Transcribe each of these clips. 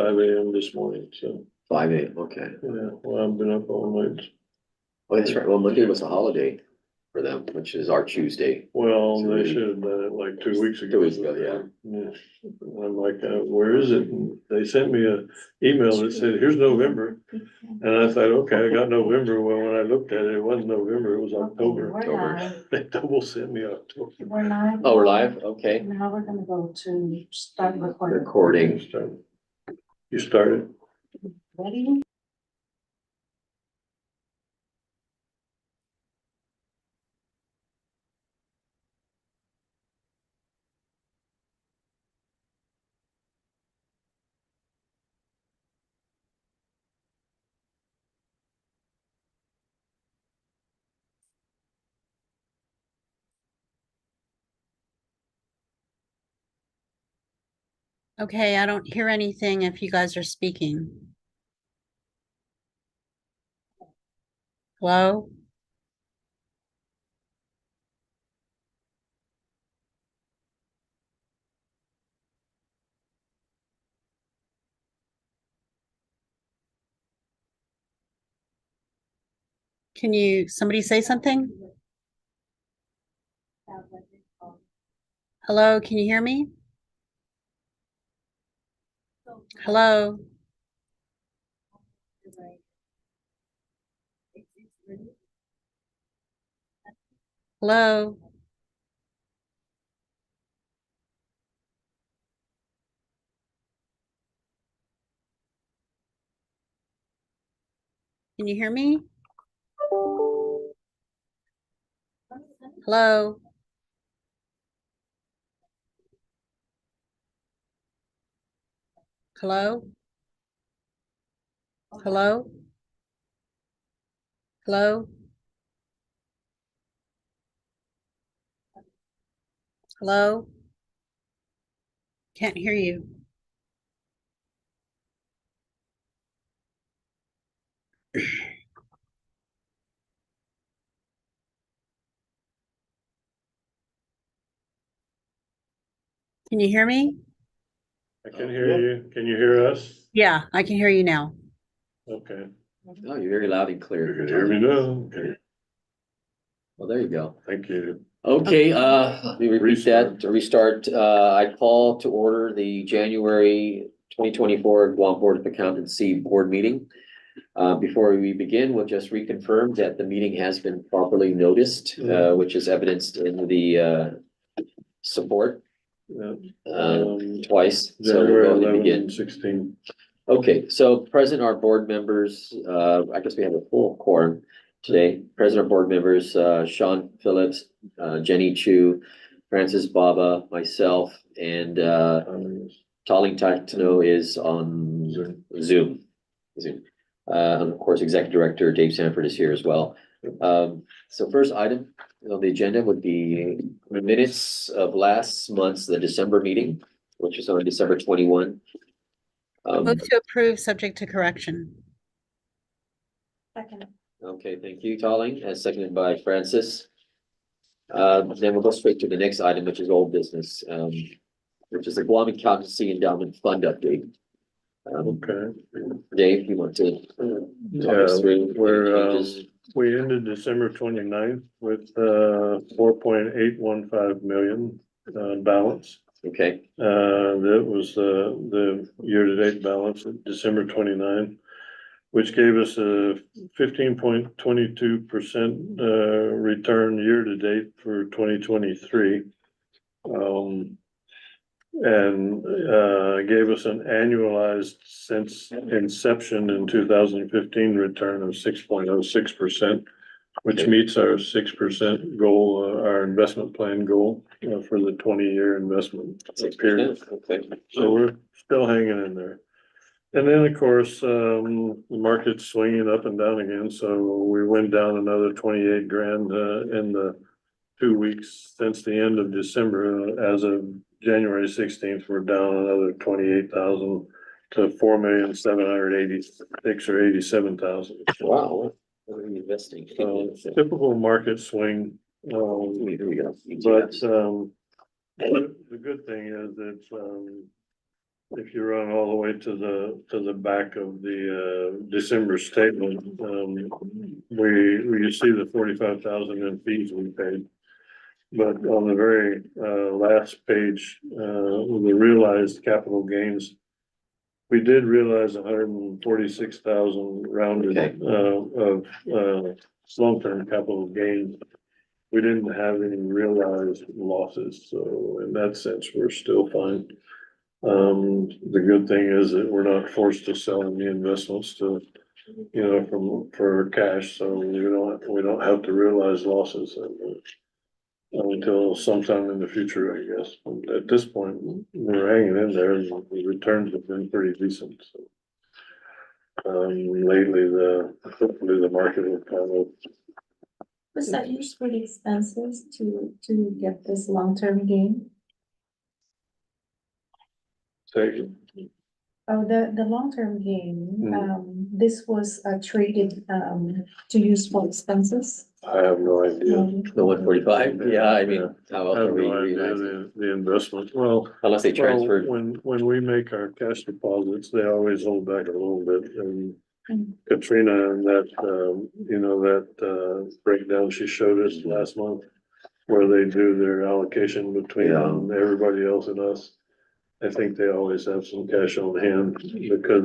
5 a.m. this morning, so, 5 a.m. Okay. yeah, well, I've been up all night. Oh, that's right. Well, Monday was a holiday for them, which is our Tuesday. Well, So they we- should have done it like 2 weeks ago. 2 weeks ago, yeah. Yeah. I'm like, where is it? And they sent me a email that said, here's November. And I thought, okay, I got November. Well, when I looked at it, it wasn't November, it was October. October. They double sent me October. We're live. Oh, we're live? Okay. Now we're gonna go to start recording. Recording. You started? Ready? Okay, I don't hear anything if you guys are speaking. Hello? Can somebody say something? Hello, can you hear me? Hello? Hello? Can you hear me? Hello? Hello? Hello? Hello? Hello? Can't hear you. Can you hear me? I can hear you. Can you hear us? Yeah, I can hear you now. Okay. Oh, you're very loud and You clear. can hear me now? Okay, Well, there you go. thank you. Okay, let me repeat that to restart. I call to order the January 2024 Guam Board of Accountancy Board meeting. Before we begin, we'll just reconfirm that the meeting has been properly noticed, which is evidenced in the support Yeah. twice. So we'll January go ahead and 11 begin. and 16. Okay, so present our board members, I guess we have a full quorum today. Present our board members, Sean Phillips, Jenny Chu, Francis Baba, myself, and Taling Tatano is on Zoom. And of course, Executive Director Dave Sanford is here as well. So first item on the agenda would be the minutes of last month's, the December meeting, which was on December 21. Move to approve, subject to correction. Second. Okay, thank you, Taling, as seconded by Francis. Then we'll go straight to the next item, which is old business, which is the Guam Accountancy Endowment Fund update. Okay. Dave, you want to talk us Yeah, through we're, changes? we ended December 29th with 4.815 million balance. Okay, That was the year-to-date balance at December 29, which gave us a 15.22% return year-to-date for 2023. And gave us an annualized since inception in 2015 return of 6.06%, which Okay. meets our 6% goal, our investment plan goal for the 20-year investment period. 6%, okay. So we're still hanging in there. And then, of course, the market's swinging up and down again, so we went down another 28 grand in the 2 weeks since the end of December. As of January 16th, we're down another 28,000 to 4,786 or 87,000. Wow, what are you investing? So typical market swing. Here we go. But the good thing is that if you run all the way to the back of the, December statement, you see the 45,000 in fees we paid. But on the very, last page, with the realized capital gains, we did realize 146,000 rounded, Okay. of, long-term capital gains. We didn't have any realized losses, so in that sense, we're still fine. The good thing is that we're not forced to sell any investments to, for cash, so we don't have to realize losses until sometime in the future, I guess. At this point, we're hanging in there, and the returns have been pretty decent, so. Lately, hopefully the market will kind of. Was that used for the expenses to get this long-term gain? Take Oh, the long-term gain, this was traded, to use for expenses? I have no idea. The 145, yeah, I mean, how else I are have we no idea realizing? the investment, well. Unless they Well, transferred, when we make our cash deposits, they always hold back a little bit, and Mm. Katrina and that, breakdown she showed us last month. Where they do their allocation between everybody else and us. I think they always have some cash on hand, because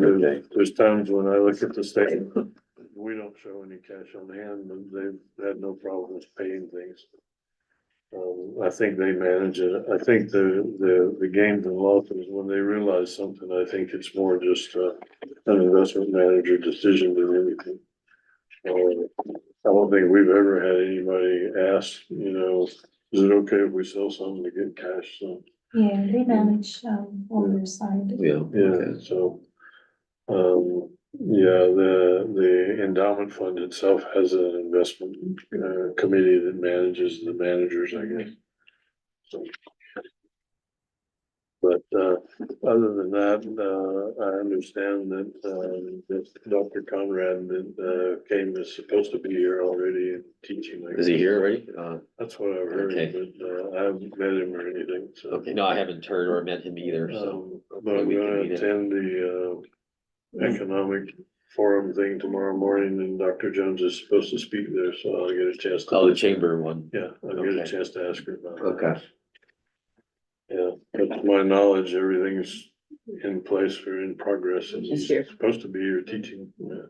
there's times when I look at the statement, we don't show any cash on hand, and they've had no problems paying things. I think they manage it. I think the gains and losses, when they realize something, I think it's more just an investment manager decision than anything. I don't think we've ever had anybody ask, is it okay if we sell something to get cash? So, Yeah, they manage, on their side. yeah, yeah, so. The endowment fund itself has an investment, committee that manages the managers, I guess. So. But, other than that, I understand that Dr. Conrad is supposed to be here already and teaching. is he here already? That's what I've heard, Okay. but, I haven't met him or anything, so. Okay, no, I haven't heard or met him either, so. But I'm we can gonna meet him. attend the, economic forum thing tomorrow morning, and Dr. Jones is supposed to speak there, so I'll get a chance to. Oh, the chamber one, Yeah, I'll get a Okay. chance to ask her about it. okay, Yeah, but to my knowledge, everything's in place or in progress, and he's He's here. supposed to be here teaching, yeah.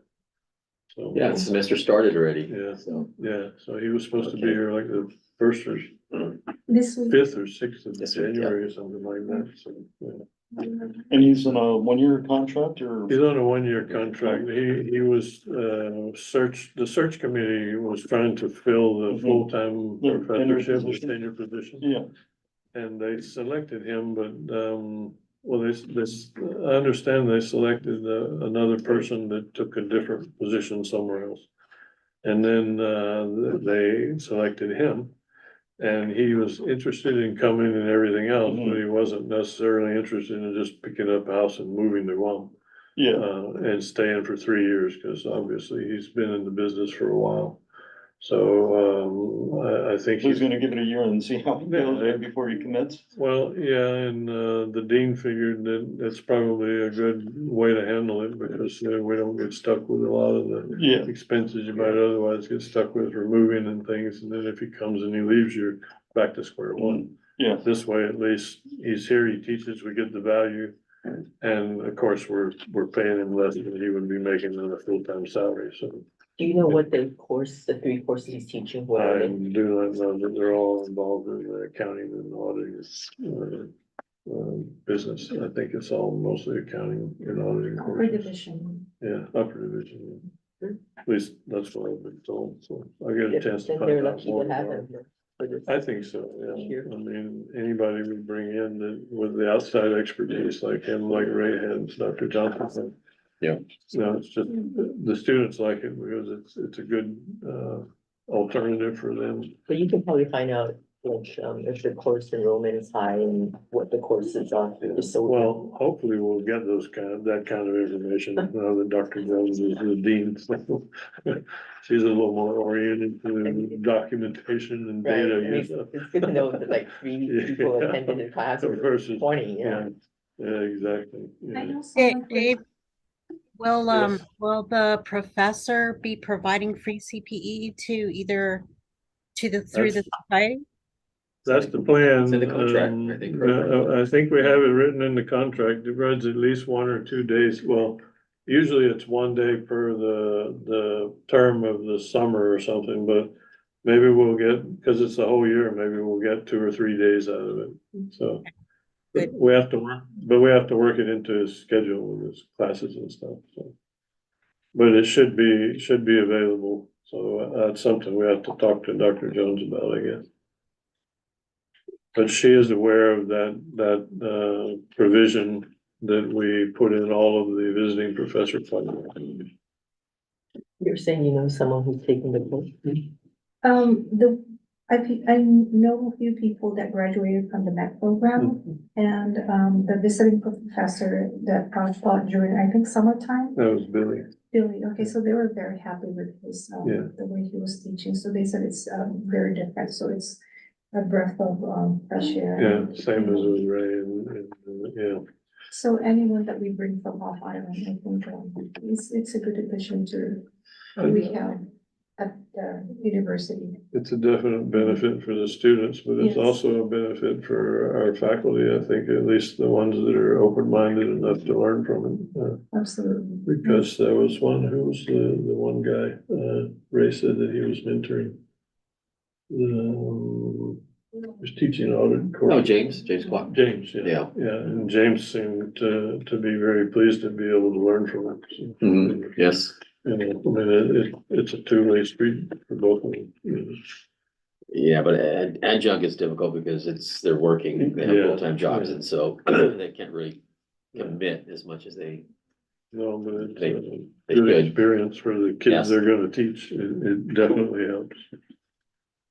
So. yeah, the semester started already. Yeah. So, Yeah, so he was supposed to be Okay. here like the first or This week. fifth or sixth of This week, yeah. January or something like that, so, yeah. And he's on a one-year contract or? He's on a one-year contract. He was, the search committee was trying to fill the Mhm. full-time Yeah, tenure professorship, the position. tenure position. Yeah, And they selected him, but, well, I understand they selected, another person that took a different position somewhere else. And then, they selected him. And he was interested in coming and everything else, but he wasn't necessarily interested in just picking up a house and moving to Guam. yeah, And staying for 3 years, because obviously he's been in the business for a while. So, I think so he's gonna give it a year and see how it goes, right, before he commits. well, yeah, and, the dean figured that it's probably a good way to handle it, because we don't get stuck with a lot of the Yeah, expenses you might otherwise get stuck with for moving and things, and then if he comes and he leaves, you're back to square one. yeah, This way, at least, he's here, he teaches, we get the value, and of course, we're paying him less than he would be making on a full-time salary, so. Do you know what the 3 courses he's teaching, what are I they? do not know that they're all involved in accounting and auditing, business. I think it's all mostly accounting and auditing. Upper courses. division. Yeah, upper division. Yeah. At least that's what I've been told, so I get a chance to Then find they're out lucky more to have tomorrow. him here for this. I think so, yeah. Sure. I mean, anybody we bring in that with the outside expertise like him, like Ray had, Dr. Johnson. Yeah. No, it's just, the students like it because it's a good, alternative for them. But you can probably find out, like, if the course enrollment is high and what the courses are, just so. Well, hopefully we'll get that kind of information, now that Dr. Jones is the dean. So she's a little more oriented to documentation and Right, I data. mean, it's good to know that like 3 people attended the class or Versus, 20, you know? Yeah, exactly. I Yeah. know someone who, Dave, Yes. will the professor be providing free CPE to either through the society? That's the plan. It's in the contract, I think, right? I think we have it written in the contract. It runs at least 1 or 2 days. Well, usually it's 1 day per the term of the summer or something, but maybe we'll get, because it's the whole year, maybe we'll get 2 or 3 days out of it. So Good. we have to work it into his schedule with his classes and stuff, so. But it should be available. So that's something we have to talk to Dr. Jones about, I guess. But she is aware of that provision that we put in all of the visiting professor funding. You're saying you know someone who's taking the course? I know a few people that graduated from the MEC program, and, the visiting professor that taught during, I think, summertime. That was Billy. Billy, okay, so they were very happy with his, Yeah. the way he was teaching, so they said it's, very different, so it's a breath of, fresh air. Yeah, same as with Ray and yeah. So anyone that we bring from off island, I think, it's a good addition to what we have at the university. It's a definite benefit for the students, but it's Yes. also a benefit for our faculty. I think at least the ones that are open-minded enough to learn from it. Absolutely. Because there was one who was the one guy, Ray said that he was mentoring. Was teaching audit course. Oh, James Clark. James, yeah. Yeah. Yeah, and James seemed to be very pleased to be able to learn from him. So, Mhm. Yes, you know, I mean, it's a two-way street for both of them. You know. yeah, but adjunct is difficult because they're working, they have Yeah, full-time jobs, yeah. and so they can't really commit as much as they. No, but it's They- a they good should. experience for the Yes. kids they're gonna teach. It definitely helps.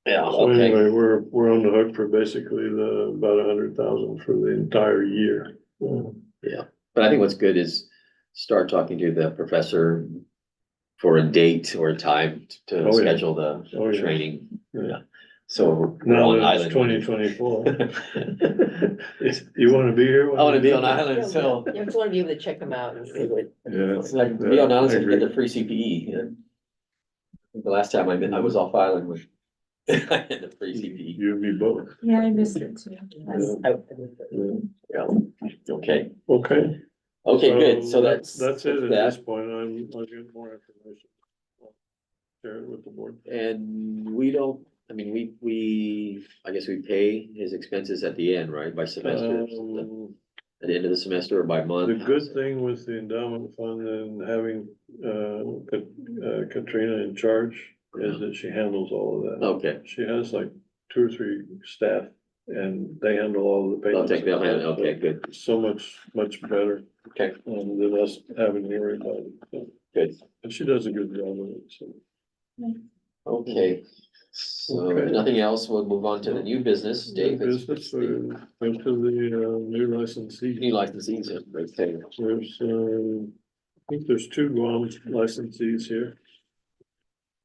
Yeah, So okay, anyway, we're on the hook for basically about 100,000 for the entire year. yeah, but I think what's good is start talking to the professor for a date or a time to Oh, yeah. schedule the Oh, yeah. training. Yeah. So we're Now on that it's island. 2024. You wanna be here? I wanna be on Yeah, island, so. I just wanna be able to check them out and see what. Yeah. It's like, to be on island, I so you get agree. the free CPE. Yeah. I think the last time I was off island with. I had the free CPE. You and me both. Yeah, I missed it too. That's- Yeah, okay, Okay. okay, good, so that's. That's it at that. this point. I'll get more information. I'll share it with the board. And we don't, I mean, I guess we pay his expenses at the end, right, by semester, at the end of the semester or by month? The good thing with the endowment fund and having, Katrina in charge is that she handles all of that. Okay, She has like 2 or 3 staff and they handle all the they'll payments. take them, okay, good, So much better, okay, than us having to worry about it. So, good, and she does a good job of it, so. okay. So if Okay. nothing else, we'll move on to the new business, Dave. New business, go to the, new licensee. New licensees, okay. There's, I think there's 2 Guam licensees here.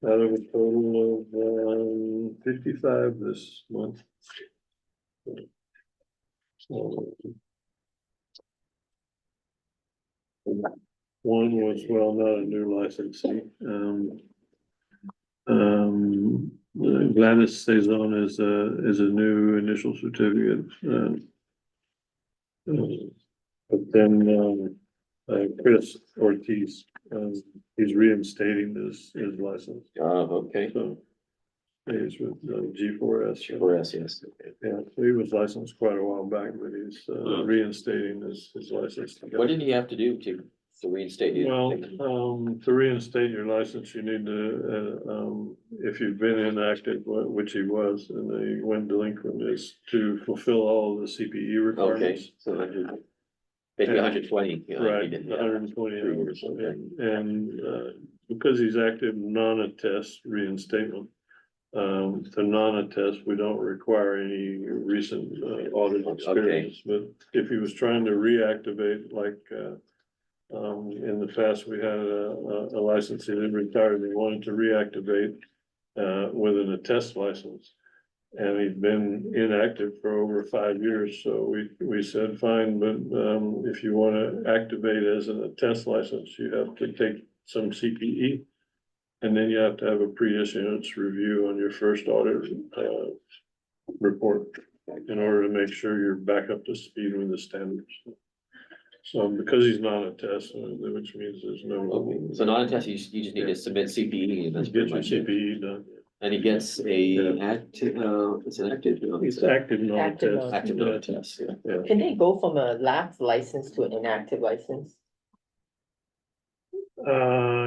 Out of a total of, 55 this month. So, one was, well, not a new licensee, Gladys stays on as a new initial certificate, but then, Chris Ortiz, he's reinstating his license, Okay, so. He's with G4S. G4S, yes, okay. Yeah, so he was licensed quite a while back, but he's Oh. reinstating his license. What did he have to do to reinstate it? Well, to reinstate your license, you need to, if you've been inactive, which he was, and he went delinquent, is to fulfill all the CPE Okay, requirements. so basically 120. you know, like he Right, did, yeah. 120 3 hours, years, okay. and because he's active non-attest reinstatement. To non-attest, we don't require any recent audit experience, but if he was trying to reactivate, like, in the past, we had a licensee that retired, they wanted to reactivate with an attest license. And he'd been inactive for over 5 years, so we said, fine, but, if you wanna activate as a test license, you have to take some CPE. And then you have to have a pre-issuance review on your first audit, report in order to make sure you're back up to speed with the standards. So because he's not a test, which means there's no. Okay, so not a test, you just need to submit CPE and that's Get pretty your much it. CPE done. And he gets a active, it's an active, no, It's active, not a Active, test. active not a test, yeah. Yeah. Can they go from a lapsed license to an inactive license?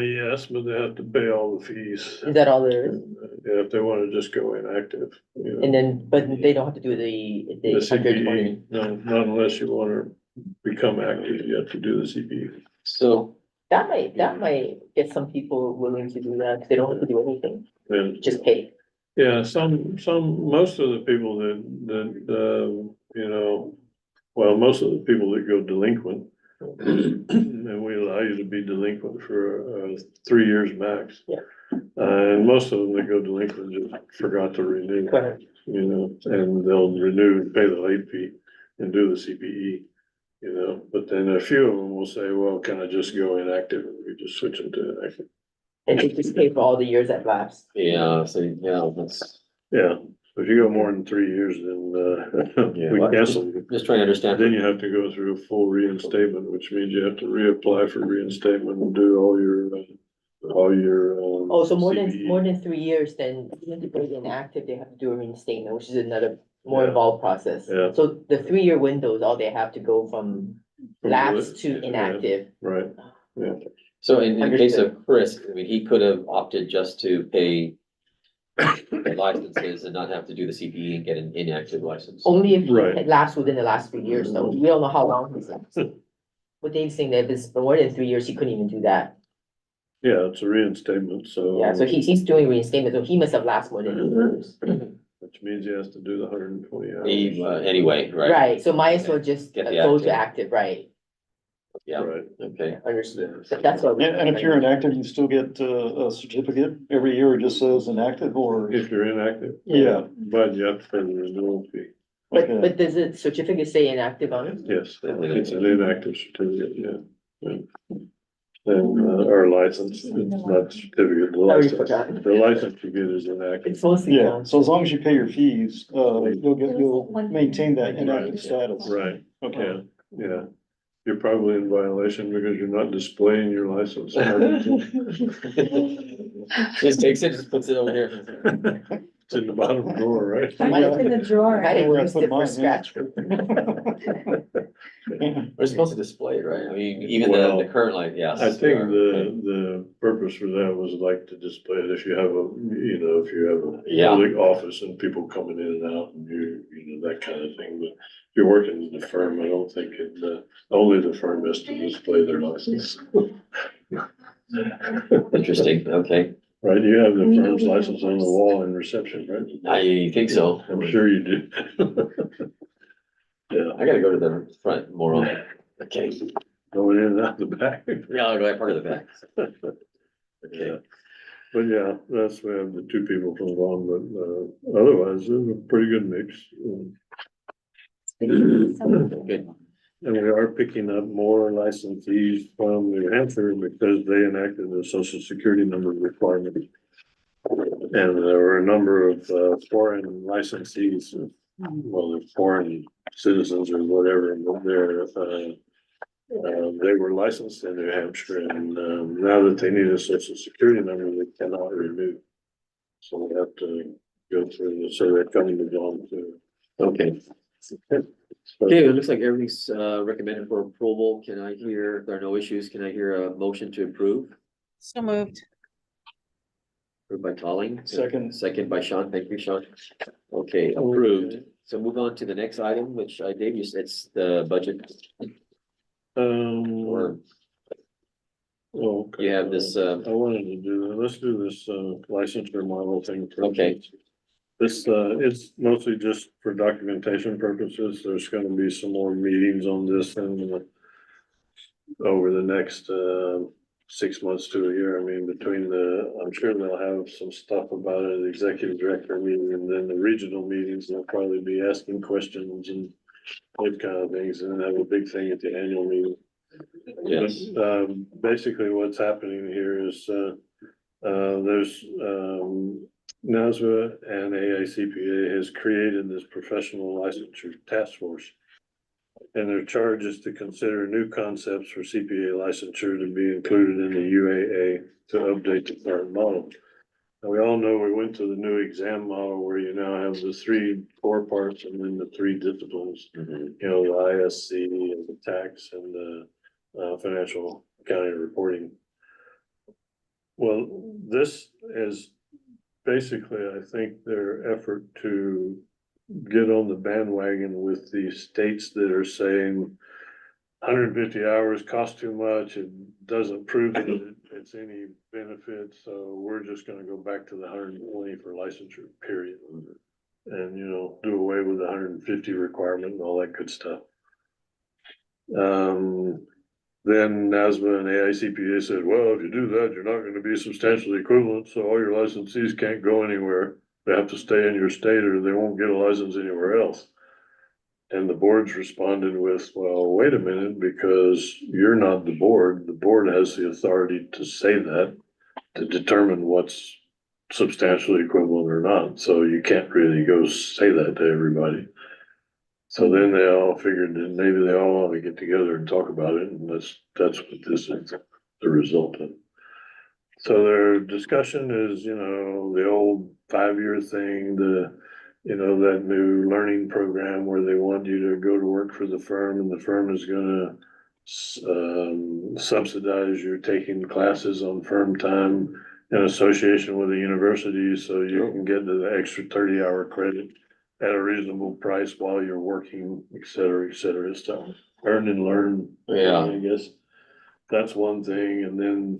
Yes, but they have to pay all the fees. Is that all there is? Yeah, if they wanna just go inactive, you know. And then, but they don't have to do the The hundred CPE, twenty. no, not unless you wanna become active, you have to do the CPE. So, That might get some people willing to do that, 'cause they don't have to do anything, And, just pay. yeah, most of the people you know, well, most of the people that go delinquent. And we allow you to be delinquent for, 3 years max. Yeah. And most of them that go delinquent just forgot to renew. Correct. You know, and they'll renew, pay the late fee and do the CPE. You know, but then a few of them will say, well, can I just go inactive? And we just switch them to inactive. And they just pay for all the years that lapsed. yeah, so, yeah, that's, Yeah, so if you go more than 3 years, then, Yeah, we well, cancel you. just trying to understand. Then you have to go through a full reinstatement, which means you have to reapply for reinstatement and do all your. Oh, so more CPE. than 3 years, then even to go inactive, they have to do a reinstatement, which is another more Yeah. involved process. Yeah. So the 3 year windows, all they have to go from From lapsed the- to inactive. Right, So in the case Understood. of Chris, I mean, he could have opted just to pay the licenses and not have to do the CPE and get an inactive license. Only if Right. it lapsed within the last 3 years, though. We don't know how long he's lapsed. But Dave's saying that if it's more than 3 years, he couldn't even do that. yeah, it's a reinstatement, so. Yeah, so he's doing reinstatement, so he must have lapsed more than 3 years. Which means he has to do the 120 hours. Anyway, right? Right, so might as well just Get the go to active. active, right? Yeah, Right, okay. Understood. So that's what. And if you're inactive, you still get a certificate every year, it just says inactive or? if you're inactive, Yeah, but you have to pay the renewal fee. okay. But does the certificate say inactive on it? Yes, it's an inactive certificate, yeah. And, our license, it's not certificate, the Already license, forgot. the license you get is inactive. It's mostly. Yeah, so as long as you pay your fees, you'll maintain that inactive status. Right, Okay. yeah. You're probably in violation because you're not displaying your license. Just takes it, just puts it over here. It's in the bottom drawer, right? Mine is in the drawer. Might have Where I used put it for mine, yeah. scratch. We're supposed to display it, right? I mean, even Well, the current line, yes. I think the purpose for that was like to display it if you have if you have a Yeah. public office and people coming in and out and that kind of thing, but if you're working in the firm, I don't think only the firm has to display their license. Interesting, okay. Right, you have the firm's license on the wall in reception, right? I think so. I'm sure you do. Yeah, I gotta go to the front more often. Okay. going in and out the back. Yeah, I'll go right part of the back. Yeah, Okay. but yeah, we have the two people from Guam, but otherwise, it's a pretty good mix. Good. And we are picking up more licensees from New Hampshire because they enacted the social security number requirement. And there were a number of foreign licensees, well, they're foreign citizens or whatever, but they were licensed in New Hampshire, and now that they need a social security number, they cannot renew. So we have to go through the, so they're coming to Guam too. Okay. Okay, it looks like everything's recommended for approval. Can I hear, if there are no issues, can I hear a motion to approve? So moved. Approved by Colleen. Second. Second by Sean. Thank you, Sean. Okay, approved. So move on to the next item, which I gave you, it's the budget or Okay. you have this, I wanted to do, let's do this licensure model thing. first. Okay. This, it's mostly just for documentation purposes. There's gonna be some more meetings on this and over the next, 6 months to a year. I mean, between I'm sure they'll have some stuff about it, the executive director meeting, and then the regional meetings, they'll probably be asking questions and those kind of things, and then have a big thing at the annual meeting. Yes. But, basically what's happening here is, there's, NASBA and AICPA has created this professional licensure task force. And their charge is to consider new concepts for CPA licensure to be included in the UAA to update the current model. Now, we all know we went to the new exam model where you now have the 3 core parts and then the 3 disciplines. Mhm. You know, the ISC and the tax and the financial accounting reporting. Well, this is basically, I think, their effort to get on the bandwagon with the states that are saying 150 hours costs too much, it doesn't prove that it's any benefit, so we're just gonna go back to the 120 for licensure, period. And, you know, do away with the 150 requirement and all that good stuff. Then NASBA and AICPA said, well, if you do that, you're not gonna be substantially equivalent, so all your licensees can't go anywhere. They have to stay in your state or they won't get a license anywhere else. And the boards responded with, well, wait a minute, because you're not the board has the authority to say that, to determine what's substantially equivalent or not, so you can't really go say that to everybody. So then they all figured that maybe they all want to get together and talk about it, and that's what this is the result of. So their discussion is, you know, the old 5-year thing, you know, that new learning program where they want you to go to work for the firm and the firm is gonna subsidize your taking classes on firm time in association with the university, so you can get the extra 30-hour credit at a reasonable price while you're working, et cetera, stuff. Earn and learn. Yeah. I guess that's one thing, and then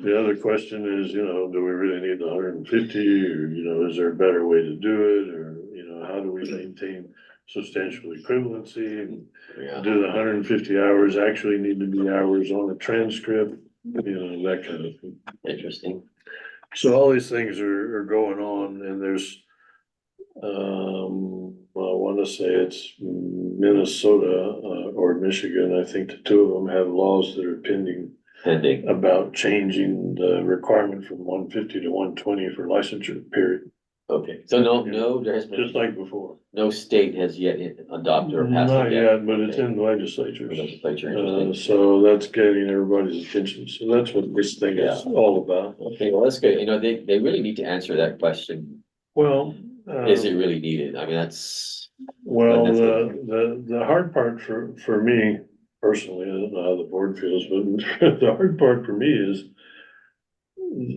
the other question is, you know, do we really need the 150, or, you know, is there a better way to do it, or, you know, how do we maintain substantial equivalency, and Yeah. do the 150 hours actually need to be hours on a transcript, you know, that kind of thing. Interesting. So all these things are going on, and there's, I wanna say it's Minnesota, or Michigan, I think the 2 of them have laws that are pending about changing the requirement from 150 to 120 for licensure, period, Okay, so no, there has just been, like before. no state has yet adopted or passed Not it yet. yet, but it's in legislatures. Legislature, interesting. So that's getting everybody's attention, so that's what this thing is all about. Okay, well, that's good. You know, they really need to answer that question. Well. Is it really needed? I mean, that's, Well, That's the hard part for me personally, I don't know how the board feels, but the hard part for me is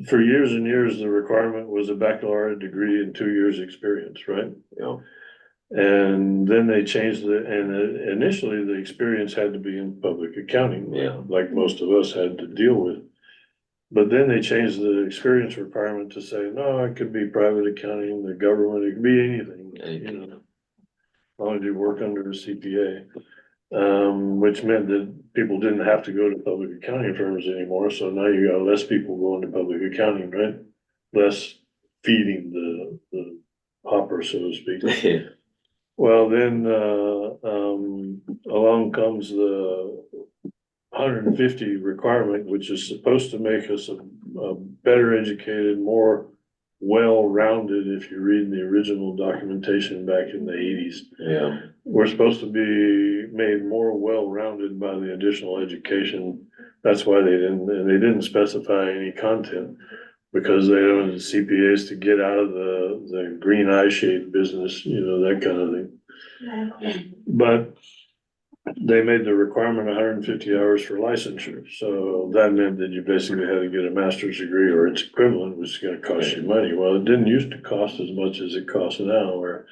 for years and years, the requirement was a baccalaureate degree and 2 years experience, right? you know, And then they changed it, and initially the experience had to be in public accounting, Yeah. like most of us had to deal with. But then they changed the experience requirement to say, no, it could be private accounting, the government, it could be anything, you know. As long as you work under a CPA, which meant that people didn't have to go to public accounting firms anymore, so now you got less people going to public accounting, right? Less feeding the hopper, so to speak. Well, then, along comes the 150 requirement, which is supposed to make us a better educated, more well-rounded, if you read the original documentation back in the 80s. Yeah. We're supposed to be made more well-rounded by the additional education. That's why they didn't specify any content, because they wanted CPAs to get out of the green eye shade business, you know, that kind of thing. But they made the requirement 150 hours for licensure, so that meant that you basically had to get a master's degree or its equivalent, which is gonna cost you money. Well, it didn't used to cost as much as it costs now, where,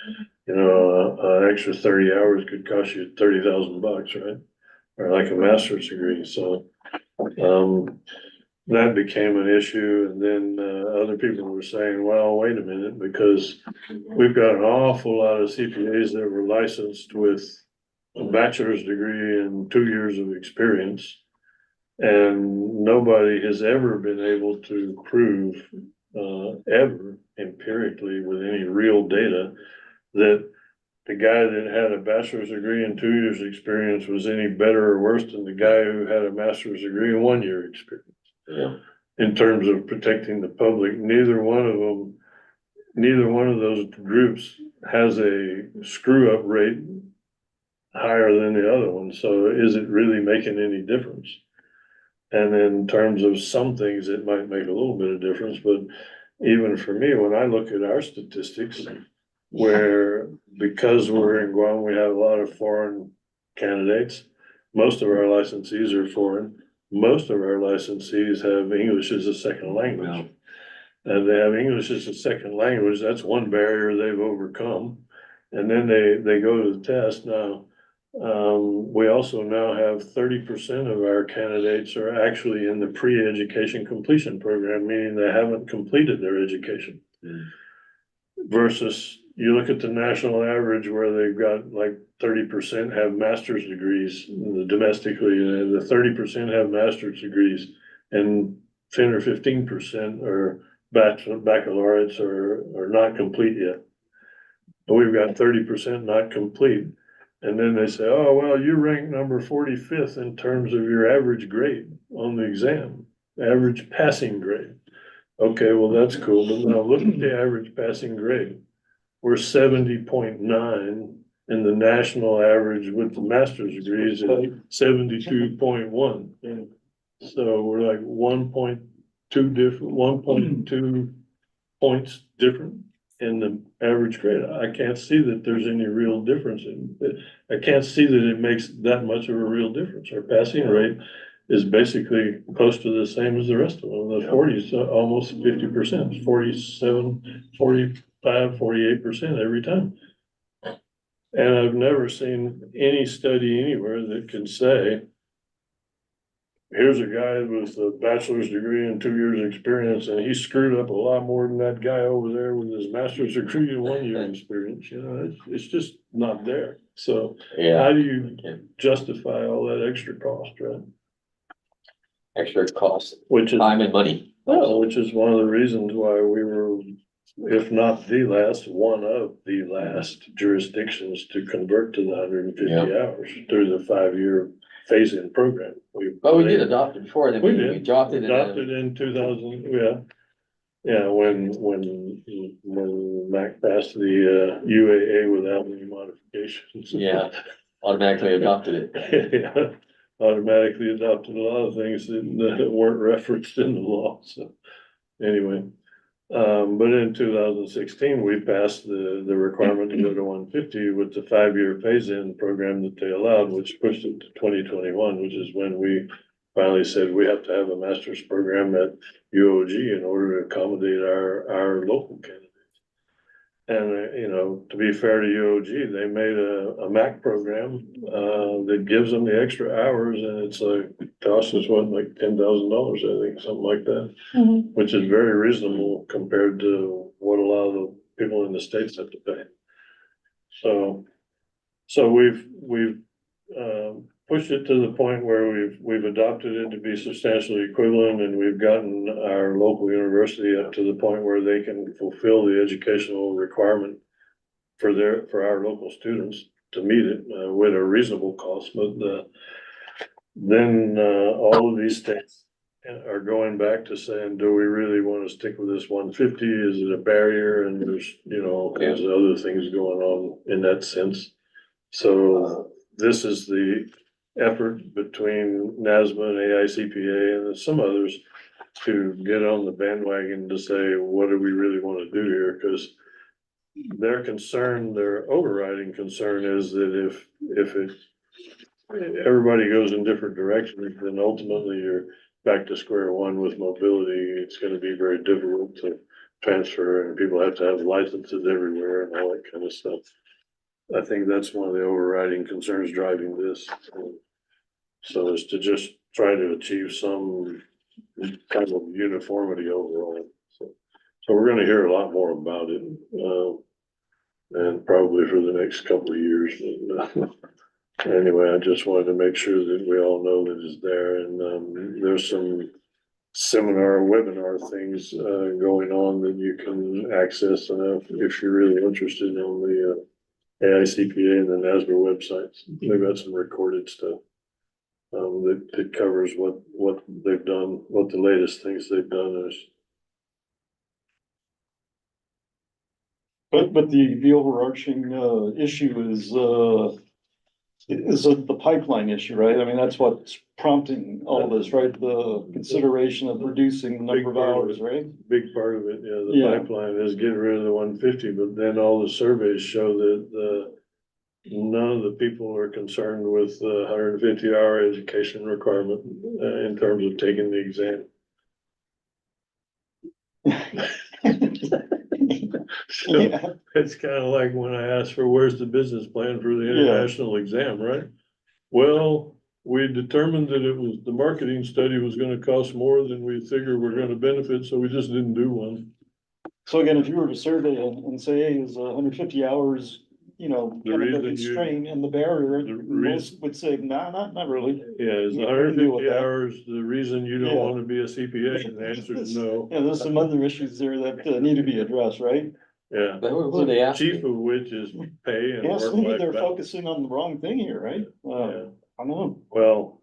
you know, an extra 30 hours could cost you $30,000, right? Or like a master's degree, so, that became an issue, and then, other people were saying, well, wait a minute, because we've got an awful lot of CPAs that were licensed with a bachelor's degree and 2 years of experience. And nobody has ever been able to prove, ever empirically with any real data that the guy that had a bachelor's degree and 2 years experience was any better or worse than the guy who had a master's degree and 1 year experience. Yeah. In terms of protecting the public, neither one of those groups has a screw up rate higher than the other one. So is it really making any difference? And in terms of some things, it might make a little bit of difference, but even for me, when I look at our statistics, where because we're in Guam, we have a lot of foreign candidates. Most of our licensees are foreign. Most of our licensees have English as a second language. And they have English as a second language. That's one barrier they've overcome. And then they go to the test. Now, we also now have 30% of our candidates are actually in the pre-education completion program, meaning they haven't completed their education. Versus you look at the national average where they've got like 30% have master's degrees domestically, and the 30% have master's degrees, and 10 or 15% are baccalaureates are not complete yet. But we've got 30% not complete. And then they say, oh, well, you rank number 45th in terms of your average grade on the exam, average passing grade. Okay, well, that's cool, but now look at the average passing grade. We're 70.9, and the national average with the master's degrees is 72.1. So we're like 1.2 points different in the average grade. I can't see that there's any real difference in it. I can't see that it makes that much of a real difference. Our passing rate is basically close to the same as the rest of them. The 40s, almost 50%, 47, 45, 48% every time. And I've never seen any study anywhere that can say, here's a guy with a bachelor's degree and 2 years experience, and he screwed up a lot more than that guy over there with his master's degree and 1 year experience. You know, it's just not there. So how do you justify all that extra cost, right? Extra cost, Which is, time and money. which is one of the reasons why we were, if not the last, one of the last jurisdictions to convert to the 150 hours through the 5 year phase-in program. We did adopt it before, then we adopted it. Adopted in 2000, yeah, when Mac passed the UAA without any modifications. Yeah, automatically adopted it. Yeah, automatically adopted a lot of things that weren't referenced in the law, so anyway. But in 2016, we passed the requirement to go to 150 with the 5 year phase-in program that they allowed, which pushed it to 2021, which is when we finally said we have to have a master's program at UOG in order to accommodate our local candidates. And, you know, to be fair to UOG, they made a MAC program, that gives them the extra hours, and it's like, costs us what, like $10,000, I think, something like that. Mhm. Which is very reasonable compared to what a lot of the people in the States have to pay. So we've, pushed it to the point where we've adopted it to be substantially equivalent, and we've gotten our local university up to the point where they can fulfill the educational requirement for our local students to meet it, with a reasonable cost, but, then, all of these states are going back to saying, do we really want to stick with this 150? Is it a barrier? And there's, you know, all kinds of other things going on in that sense. So this is the effort between NASMA and AICPA and some others to get on the bandwagon to say, what do we really want to do here? Because their concern, their overriding concern is that if everybody goes in different directions, then ultimately you're back to square one with mobility. It's going to be very difficult to transfer, and people have to have licenses everywhere and all that kind of stuff. I think that's one of the overriding concerns driving this. So is to just try to achieve some kind of uniformity overall. So we're gonna hear a lot more about it, and probably for the next couple of years. Anyway, I just wanted to make sure that we all know that it's there, and, there's some seminar, webinar things, going on that you can access, if you're really interested on the, AICPA and the NASBR websites. They've got some recorded stuff. That covers what they've done, what the latest things they've done is. But the overarching, issue is the pipeline issue, right? I mean, that's what's prompting all this, right? The consideration of reducing the number of hours, right? Big part of it, yeah, the Yeah. pipeline is getting rid of the 150, but then all the surveys show that, none of the people are concerned with the 150-hour education requirement, in terms of taking the exam. So Yeah. it's kind of like when I asked for, where's the business plan for the Yeah. international exam, right? Well, we determined that the marketing study was gonna cost more than we figured we're gonna benefit, so we just didn't do one. So again, if you were to survey and say, hey, is 150 hours, The kind of a reason you- constraint and the barrier, the most would say, nah, not really. Yeah, is We the can deal with 150 that. hours the reason you don't Yeah. wanna be a CPA? And the answer is no. Yeah, there's some other issues there that need to be addressed, right? Yeah, But who are they asking? chief of which is pay and Yes, maybe work-life they're balance. focusing on the wrong thing here, right? Yeah. I don't know. Well,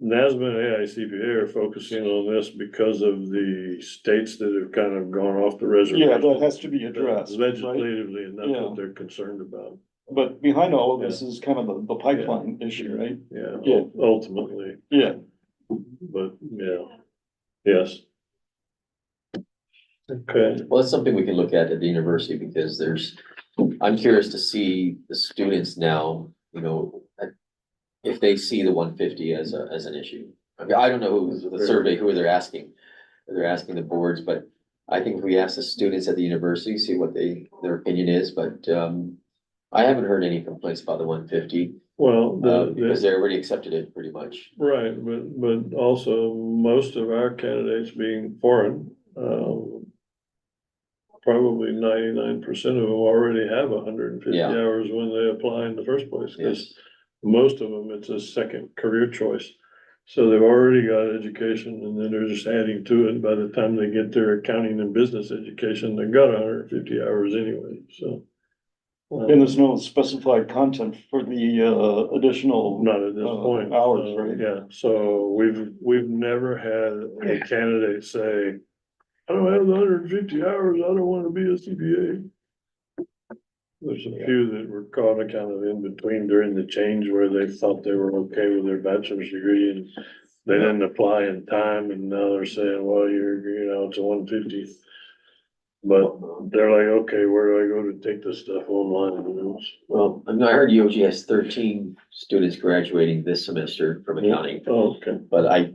NASBA and AICPA are focusing on this because of the states that have kind of gone off the reservation. Yeah, that has to be addressed, right? Legislatively, and that's Yeah. what they're concerned about. But behind all of this is kind of the pipeline issue, right? Yeah, Yeah. ultimately, Yeah. but yeah, yes. Okay, Well, it's something we can look at the university because I'm curious to see the students now, if they see the 150 as an issue. I mean, I don't know who they're asking. They're asking the boards, but I think if we ask the students at the university, see what their opinion is, but, I haven't heard any complaints about the 150, well, because they already accepted it pretty much. right, but also most of our candidates being foreign, probably 99% of them already have 150 Yeah. hours when they apply in the first place. 'Cause Yes, most of them, it's a second career choice. So they've already got education and then they're just adding to it. By the time they get their accounting and business education, they've got 150 hours anyway, so. And there's no specified content for the additional. Not at this point. Hours, right? Yeah, so we've never had a candidate say, I don't have the 150 hours, I don't wanna be a CPA. There's a few that were caught kind of in between during the change where they thought they were okay with their bachelor's degree and they didn't apply in time, and now they're saying, well, it's a 150. But they're like, okay, where do I go to take this stuff online? well, I heard UOG has 13 students graduating this semester from accounting, Oh, okay, but I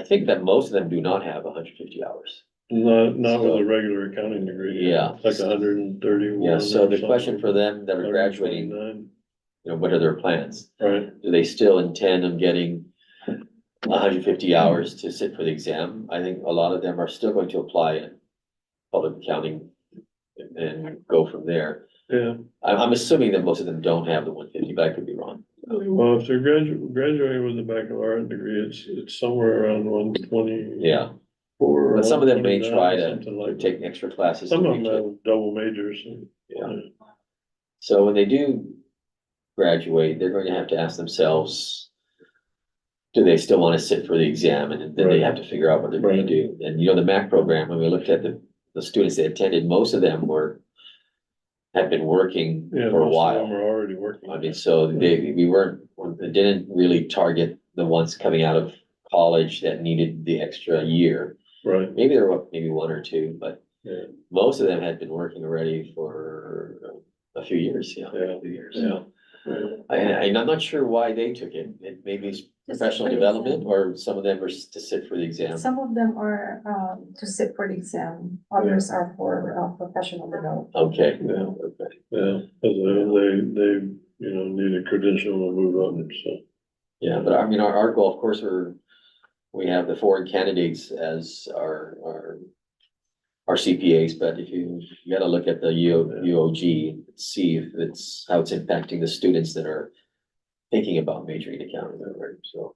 think that most of them do not have 150 hours. not with a regular accounting degree. Yeah. Like 131. Yeah, so the or question something. for them that are graduating, 129, what are their plans? right, Do they still intend on getting 150 hours to sit for the exam? I think a lot of them are still going to apply in public accounting and go from there. yeah. I'm assuming that most of them don't have the 150, but I could be wrong. Well, if they're graduating with a baccalaureate degree, it's somewhere around 120. Yeah, Or but some of them may 129, try something to like take that. extra classes. to Some of reach them it. have double majors. Yeah. So when they do graduate, they're going to have to ask themselves, do they still want to sit for the exam? And then they Right. have to figure out what they're going to do. And the MAC program, when we looked at the students that attended, most of them had been working Yeah, for a most of while. them are already working. I mean, so they didn't really target the ones coming out of college that needed the extra year. Right, Maybe there were maybe one or two, but yeah, most of them had been working already for a few years, Yeah. a few years. Yeah. I'm not sure why they took it. It maybe it's professional for the development, exam. or some of them are to sit for the exam. Some of them are, to sit for the exam, others are for, professional development. Okay, Yeah. okay. yeah, 'cause they, need a credential to move up, so. Yeah, but I mean, our goal, of course, we have the foreign candidates as our our CPAs, but if you gotta look at the UOG, see if it's, how it's impacting the students that are thinking about majoring in accounting, right? So.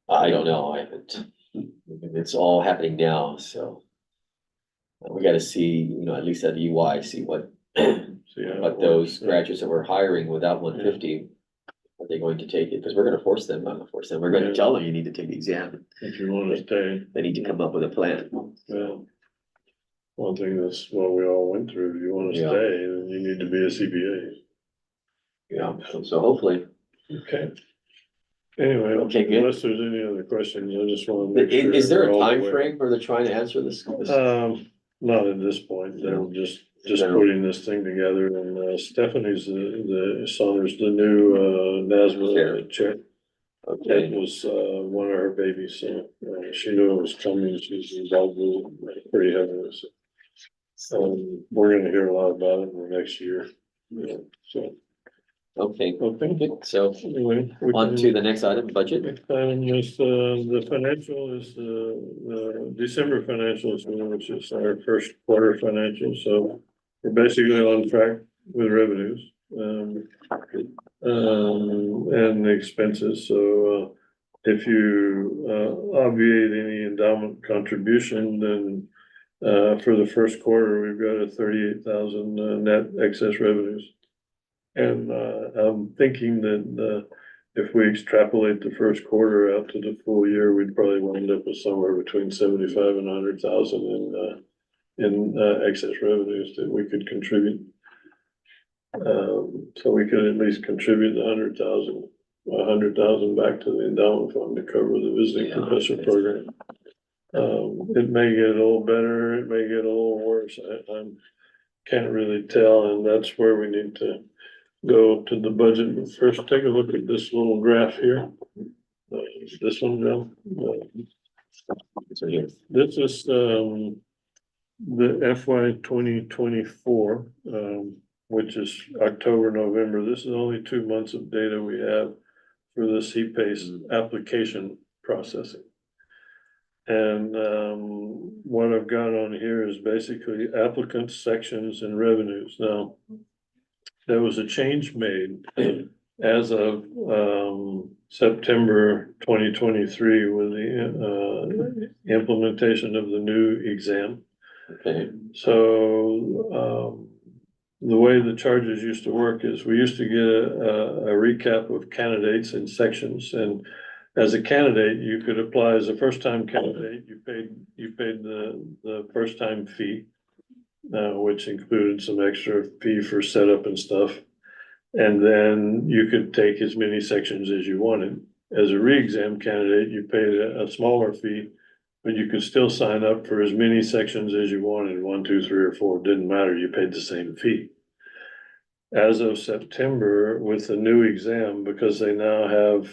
I don't know, I haven't, it's all happening now, so. We gotta see, at least at EY, see what, See how it what those works. graduates that we're hiring without 150. Are they going to take it? Because we're gonna force them, we're gonna tell them you need to take the exam. If you wanna stay, They need to come up with a plan. well. One thing that's what we all went through, if you wanna Yeah. stay, then you need to be a CPA. Yeah, so hopefully, Okay. Anyway, Okay, good. unless there's any other questions, I just wanna make sure. is there a we're all time aware. frame where they're trying to answer this? Not at this point, they're No. just No. putting this thing together, and Stephanie's the Saunders, the new NASMA chair. Okay, It was one of her babies, so she knew it was coming, she's involved with it pretty heavily, so. We're gonna hear a lot about it in the next year, so. okay, Okay, good. So anyway. we on can- to the next item, budget. Next item is, the financial is the December financials, which is our first quarter financial, so we're basically on track with revenues. And the expenses, so, if you, obviate any endowment contribution, then, for the first quarter, we've got a 38,000 net excess revenues. And, I'm thinking that, if we extrapolate the first quarter out to the full year, we'd probably wind up with somewhere between 75 and 100,000 in excess revenues that we could contribute. So we could at least contribute 100,000 back to the endowment fund to cover the visiting Yeah, professor okay. program. It may get a little better, it may get a little worse, I can't really tell, and that's where we need to go to the budget. But first, take a look at this little graph here. This one, Bill. So here, This is, the FY 2024, which is October, November. This is only 2 months of data we have for the CPACE application processing. And, what I've got on here is basically applicants, sections, and revenues. Now, there was a change made as of, September 2023 with the, implementation of the new exam. okay, So, the way the charges used to work is we used to get a recap of candidates in sections, and as a candidate, you could apply as a first-time candidate, you paid the first-time fee, which included some extra fee for setup and stuff. And then you could take as many sections as you wanted. As a re-exam candidate, you paid a smaller fee, but you could still sign up for as many sections as you wanted, 1, 2, 3, or 4, didn't matter, you paid the same fee. As of September, with the new exam, because they now have,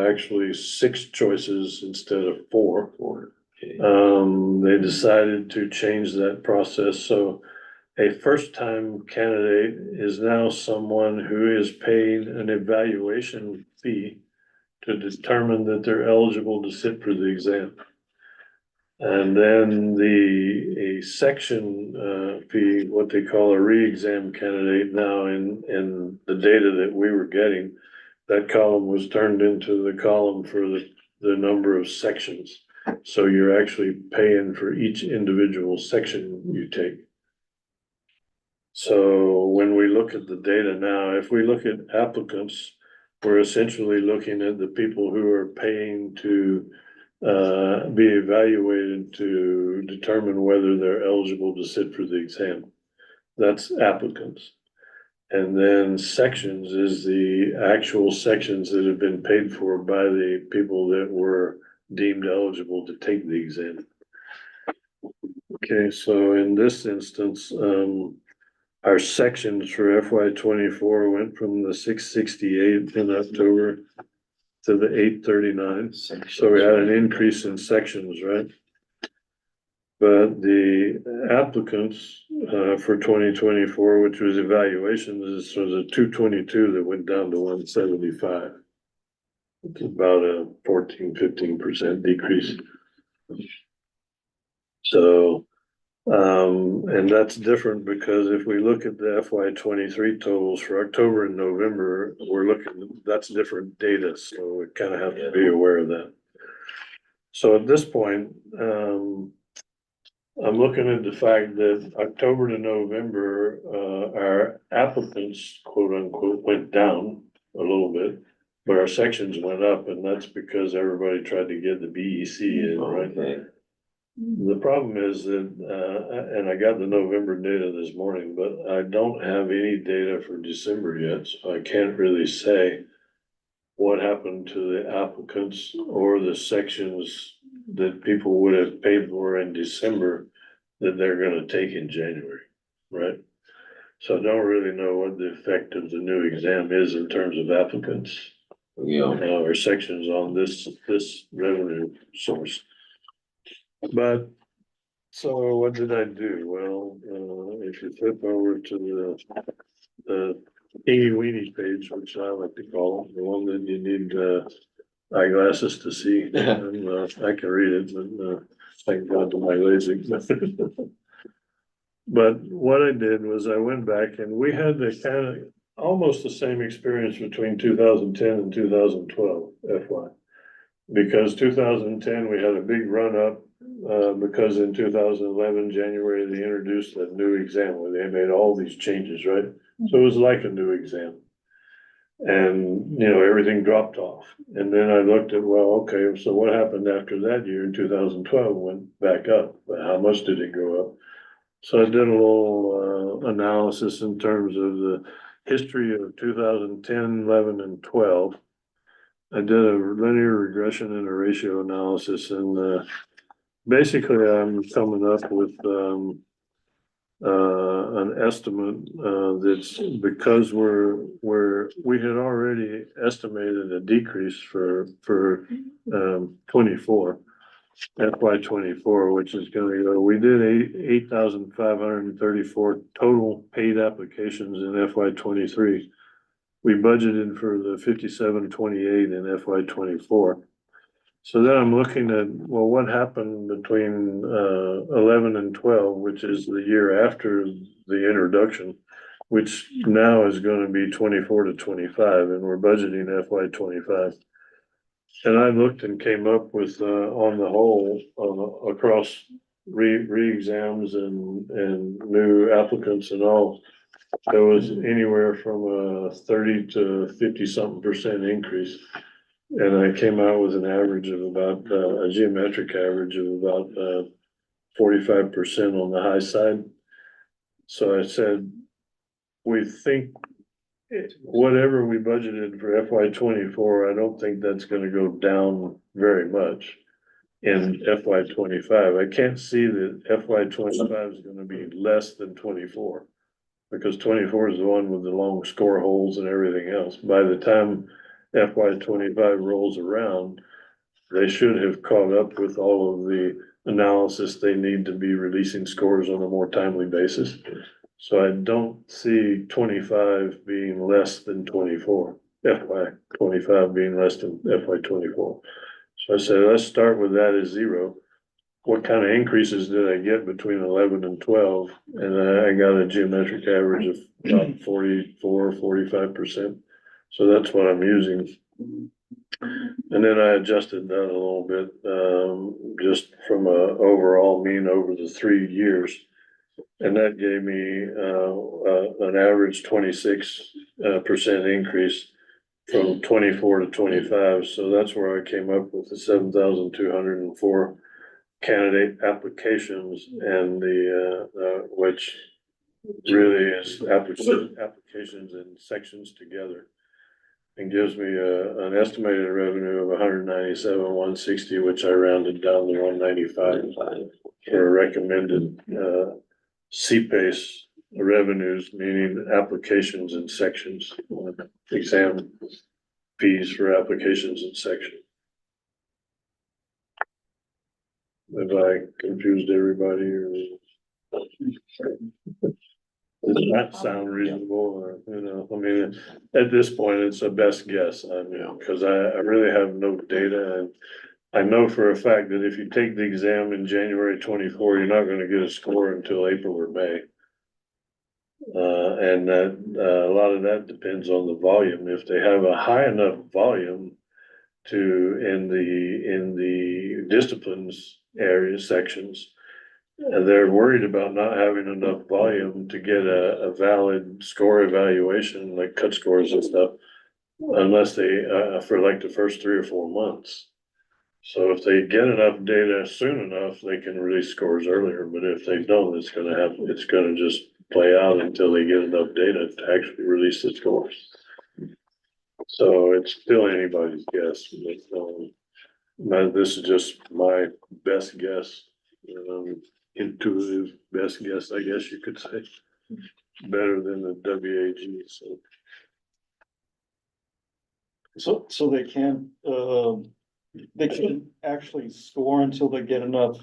actually 6 choices instead of 4. okay, They decided to change that process, so a first-time candidate is now someone who is paying an evaluation fee to determine that they're eligible to sit for the exam. And then a section fee, what they call a re-exam candidate now in the data that we were getting, that column was turned into the column for the number of sections. So you're actually paying for each individual section you take. So when we look at the data now, if we look at applicants, we're essentially looking at the people who are paying to be evaluated to determine whether they're eligible to sit for the exam. That's applicants. And then sections is the actual sections that have been paid for by the people that were deemed eligible to take the exam. Okay, so in this instance, our sections for FY 24 went from the 668 in October to the 839. So we had an increase in sections, right? But the applicants for 2024, which was evaluations, was a 222 that went down to 175. It's about a 14-15% decrease. So And that's different because if we look at the FY 23 totals for October and November, that's different data, so we kind of have to be aware of that. So at this point, I'm looking at the fact that October to November, our applicants, quote unquote, went down a little bit. But our sections went up, and that's because everybody tried to get the BEC in, right? Okay. The problem is that, and I got the November data this morning, but I don't have any data for December yet, so I can't really say what happened to the applicants or the sections that people would have paid for in December that they're gonna take in January, right? So I don't really know what the effect of the new exam is in terms of applicants. Yeah. Or sections on this revenue source. But, so what did I do? Well, if you flip over to the teeny weeny page, which I like to call it, the one that you need, eyeglasses to see, and, I can read it, but, thank God to my lazy. But what I did was I went back and we had the kind of, almost the same experience between 2010 and 2012 FY. Because 2010, we had a big run up, because in 2011, January, they introduced a new exam where they made all these changes, right? So it was like a new exam. And, everything dropped off. And then I looked at, well, okay, so what happened after that year in 2012 went back up, but how much did it go up? So I did a little, analysis in terms of the history of 2010, 11, and 12. I did a linear regression and a ratio analysis, and basically I'm coming up with an estimate that's because we had already estimated a decrease for 24. FY 24, which is gonna go, we did 8,534 total paid applications in FY 23. We budgeted for the 5728 in FY 24. So then I'm looking at, well, what happened between 11 and 12, which is the year after the introduction, which now is gonna be 24 to 25, and we're budgeting FY 25. And I looked and came up with, on the whole, across re-exams and new applicants and all, there was anywhere from a 30 to 50-something% increase. And I came out with an average of about, a geometric average of about, 45% on the high side. So I said, we think whatever we budgeted for FY 24, I don't think that's gonna go down very much in FY 25. I can't see that FY 25 is gonna be less than 24. Because 24 is the one with the long score holes and everything else. By the time FY 25 rolls around, they should have caught up with all of the analysis they need to be releasing scores on a more timely basis. So I don't see 25 being less than 24, FY 25 being less than FY 24. So I said, let's start with that as zero. What kind of increases did I get between 11 and 12? And I got a geometric average of about 44, 45%. So that's what I'm using. And then I adjusted that a little bit, just from a overall mean over the 3 years. And that gave me, an average 26% increase from 24 to 25. So that's where I came up with the 7,204 candidate applications, and which really is applications and sections together. And gives me an estimated revenue of 197,160, which I rounded down to 195 for recommended CPACE revenues, meaning applications and sections, exam fees for applications and sections. Have I confused everybody, or does that sound reasonable, or, I mean, at this point, it's a best guess, I mean, cause I really have no data, and I know for a fact that if you take the exam in January 24, you're not gonna get a score until April or May. And that, a lot of that depends on the volume. If they have a high enough volume in the disciplines area sections, and they're worried about not having enough volume to get a valid score evaluation, like cut scores and stuff, unless they, for like the first 3 or 4 months. So if they get enough data soon enough, they can release scores earlier, but if they don't, it's gonna just play out until they get enough data to actually release the scores. So it's still anybody's guess, but, this is just my best guess, intuitive best guess, I guess you could say. Better than the WAG, so. So they can actually score until they get enough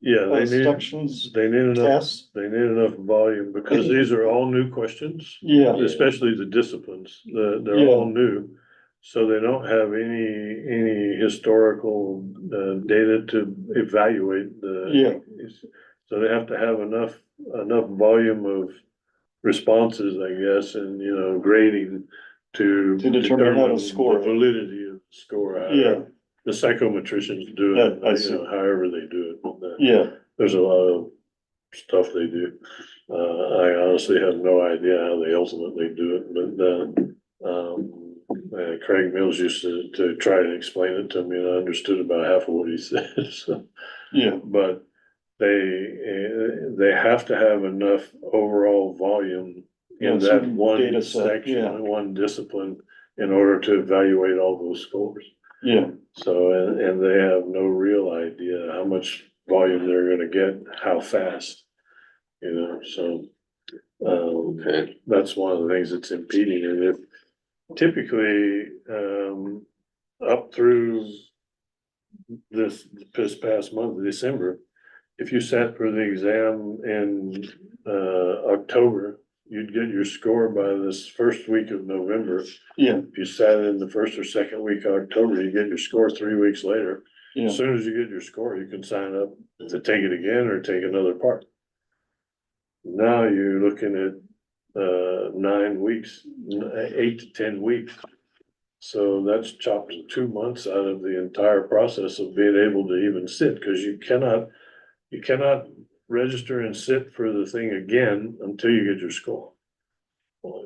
Yeah, sections, they need enough, tests. they need enough volume, because these are all new questions. Yeah, Especially the disciplines, they're all new. So they don't have any historical, data to evaluate yeah, So they have to have enough volume of responses, I guess, and, grading to determine how to determine score the it. validity of the score. Yeah. The psychometricians do Yeah, it, I see. however they do it. But, Yeah, there's a lot of stuff they do. I honestly have no idea how they ultimately do it, but, Craig Mills used to try and explain it to me, and I understood about half of what he said, so. yeah, But they have to have enough overall volume in Yeah, that some one data set, section, yeah. one discipline, in order to evaluate all those scores. yeah, So, and they have no real idea how much volume they're gonna get, how fast, so. Okay. That's one of the things that's impeding, and if typically, up through this past month of December, if you sat for the exam in, October, you'd get your score by this first week of November. yeah, If you sat in the first or second week of October, you get your score 3 weeks later. yeah, As soon as you get your score, you can sign up to take it again or take another part. Now you're looking at 9 weeks, 8 to 10 weeks. So that's chopped 2 months out of the entire process of being able to even sit, because you cannot register and sit for the thing again until you get your score.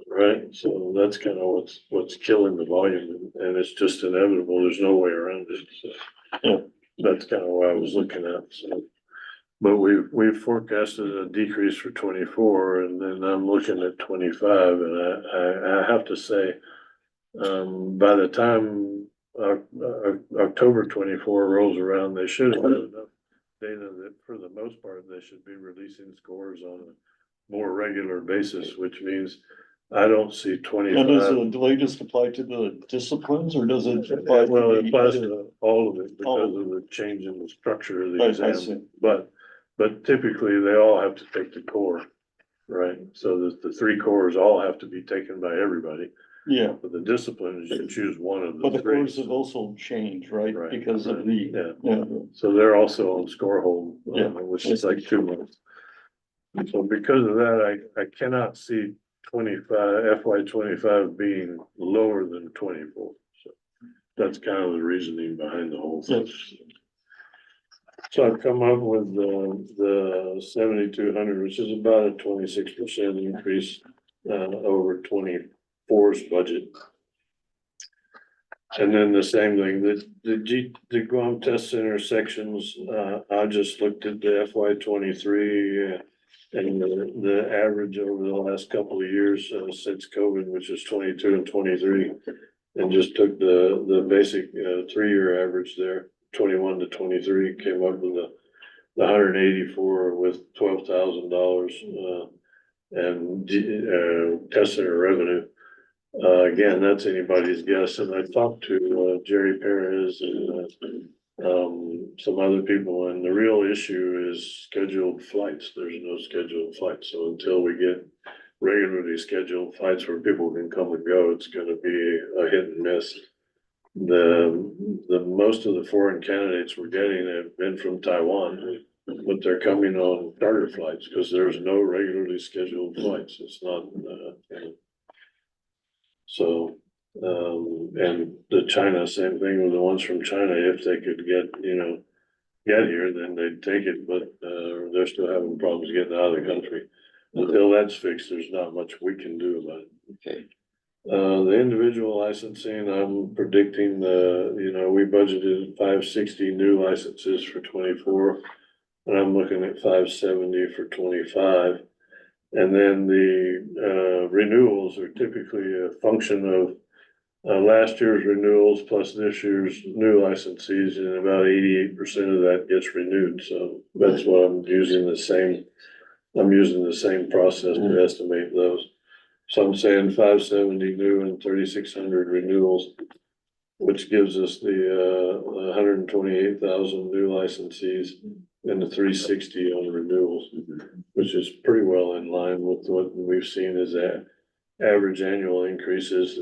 Right, so that's kind of what's killing the volume, and it's just inevitable, there's no way around it, so. Yeah. That's kind of what I was looking at, so. But we've forecasted a decrease for 24, and then I'm looking at 25, and I have to say, by the time October 24 rolls around, they should have enough data that for the most part, they should be releasing scores on a more regular basis, which means I don't see and does 25. the delay just apply to the disciplines, or does it apply? Well, it the applies other- to all of it All because of of the change in the structure of the I exam. see. But typically they all have to take the core, right? So the 3 cores all have to be taken by everybody. Yeah, But the disciplines, you choose one of but the the three. course have also changed, right, Right, because of right, the, yeah. yeah, So they're also on score hold, Yeah. which is like 2 months. So because of that, I cannot see 25, FY 25 being lower than 24. So that's kind of the reasoning behind the whole thing. So I've come up with the 7,200, which is about a 26% increase, over 24's budget. And then the same thing, the Guam Test Center sections, I just looked at the FY 23. And the average over the last couple of years, since COVID, which is 22 and 23. And just took the basic, 3-year average there, 21 to 23, came up with the 184 with $12,000, and, test center revenue. Again, that's anybody's guess, and I talked to Jerry Perez and some other people, and the real issue is scheduled flights. There's no scheduled flights, so until we get regularly scheduled flights where people can come and go, it's gonna be a hit and miss. most of the foreign candidates we're getting have been from Taiwan, but they're coming on charter flights because there's no regularly scheduled flights. It's not, so, and the China, same thing with the ones from China. If they could get here, then they'd take it, but, they're still having problems getting out of the country. Until that's fixed, there's not much we can do about it. Okay. The individual licensing, I'm predicting we budgeted 560 new licenses for 24. And I'm looking at 570 for 25. And then the renewals are typically a function of last year's renewals plus this year's new licensees, and about 88% of that gets renewed. So that's what I'm using the same process to estimate those. So I'm saying 570 new and 3,600 renewals, which gives us the 128,000 new licensees and the 360 on renewals, which is pretty well in line with what we've seen as average annual increases.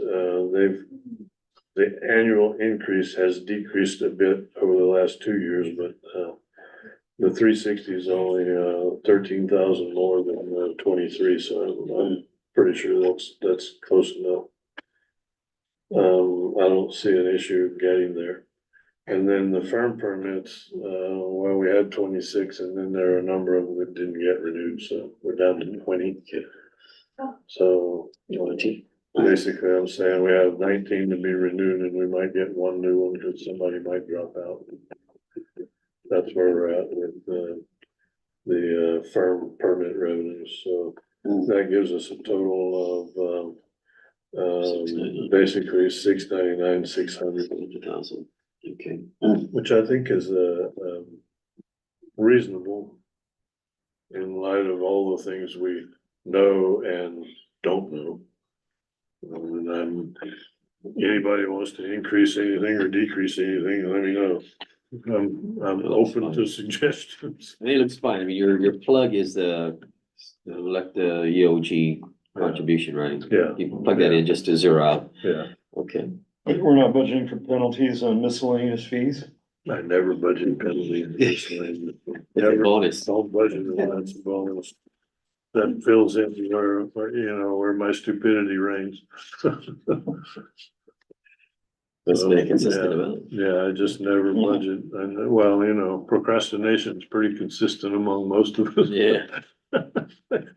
The annual increase has decreased a bit over the last 2 years, but the 360 is only 13,000 more than 23, so I'm pretty sure that's close enough. I don't see an issue getting there. And then the firm permits, well, we had 26, and then there are a number of them that didn't get renewed, so we're down to 20. So 20. Basically, I'm saying we have 19 to be renewed, and we might get one new one because somebody might drop out. That's where we're at with the firm permit revenues. So that gives us a total of basically 699, 600,000. Okay. Which I think is reasonable in light of all the things we know and don't know. And anybody wants to increase anything or decrease anything, let me know. I'm open to suggestions. I mean, it looks fine. I mean, your plug is the EOG contribution, right? Yeah. You can plug that in just to zero out. Yeah, Okay. We're not budgeting for penalties on miscellaneous fees. I never budget penalty. It's a Never, bonus. don't budget, that's a bonus. That fills in where my stupidity reigns. That's been a consistent Yeah. amount. Yeah, I just never budget, and well, procrastination is pretty consistent among most of us. Yeah.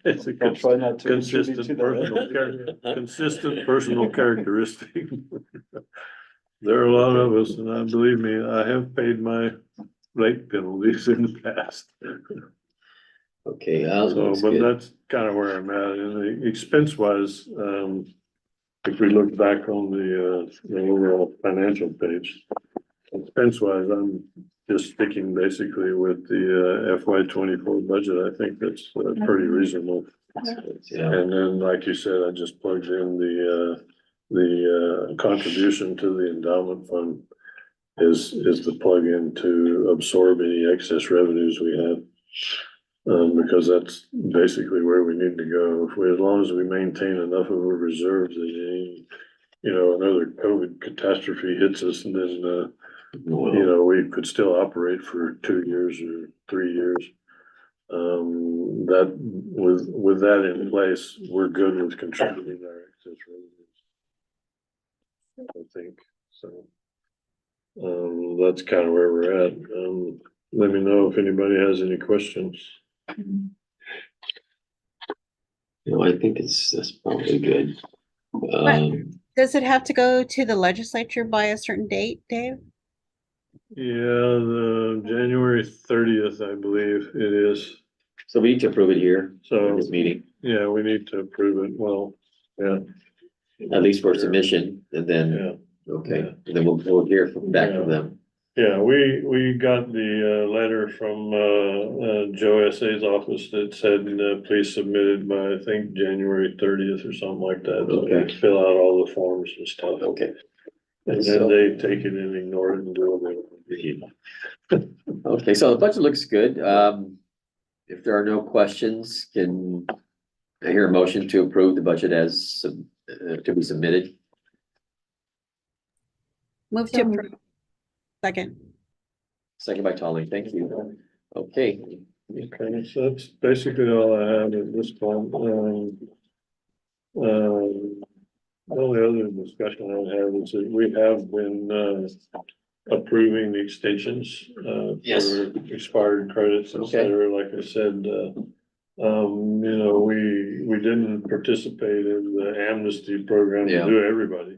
It's a I'll try not to contribute to that. consistent personal characteristic. There are a lot of us, and believe me, I have paid my late penalties in the past. Okay. But that's kind of where I'm at, and the expense wise, if we look back on the overall financial page, expense wise, I'm just sticking basically with the FY 24 budget. I think that's pretty reasonable. Yeah. And then, like you said, I just plugged in the contribution to the endowment fund is the plug-in to absorb any excess revenues we have. Because that's basically where we need to go. As long as we maintain enough of a reserve that another COVID catastrophe hits us, and then we could still operate for 2 years or 3 years. That with that in place, we're good with contributing our excess revenues. I think so. That's kind of where we're at. Let me know if anybody has any questions. I think that's probably good. Does it have to go to the legislature by a certain date, Dave? Yeah, the January 30th, I believe it is. So we need to approve it here, So, this meeting, yeah, we need to approve it. Well, yeah, at least for submission, and then, yeah. okay, and then we'll hear back from them. Yeah, we got the letter from Joe S.A.'s office that said, please submit it by, I think, January 30th or something like that. So Okay. fill out all the forms and stuff. Okay. And So- then they take it and ignore it and do it. Okay, so the budget looks good. If there are no questions, can I hear a motion to approve the budget as to be submitted? Move So to moved. approve. Second. Second by Tolly, thank you. Okay, Okay, so that's basically all I have at this point. The only other discussion I have is that we have been, approving the extensions, Yes. for expired credits, et Okay. cetera. Like I said, you know, we didn't participate in the amnesty program to Yeah. do everybody.